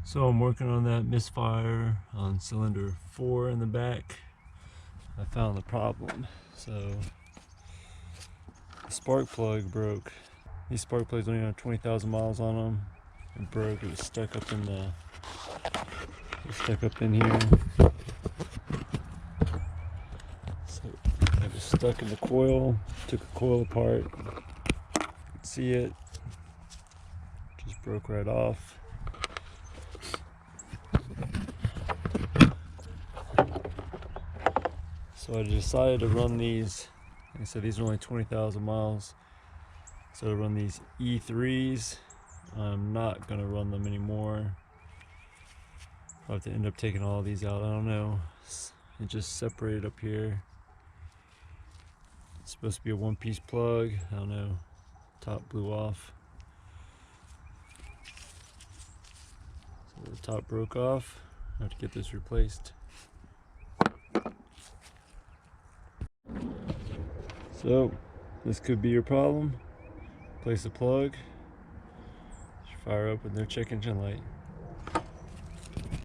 So I'm working on that misfire on cylinder 4 in the back. I found the problem. So the spark plug broke. These spark plugs only have 20,000 miles on them. It broke. It was stuck up in the. Stuck up in here. So it was stuck in the coil. Took the coil apart. You can see it. Just broke right off. So I decided to run these. Like I said, these are only 20,000 miles. So I run these E3s. I'm not gonna run them anymore. I'll have to end up taking all of these out. I don't know. It just separated up here. It's supposed to be a one-piece plug. I don't know. Top blew off. So the top broke off. I have to get this replaced. So this could be your problem. Place a plug. Fire up with no check engine light.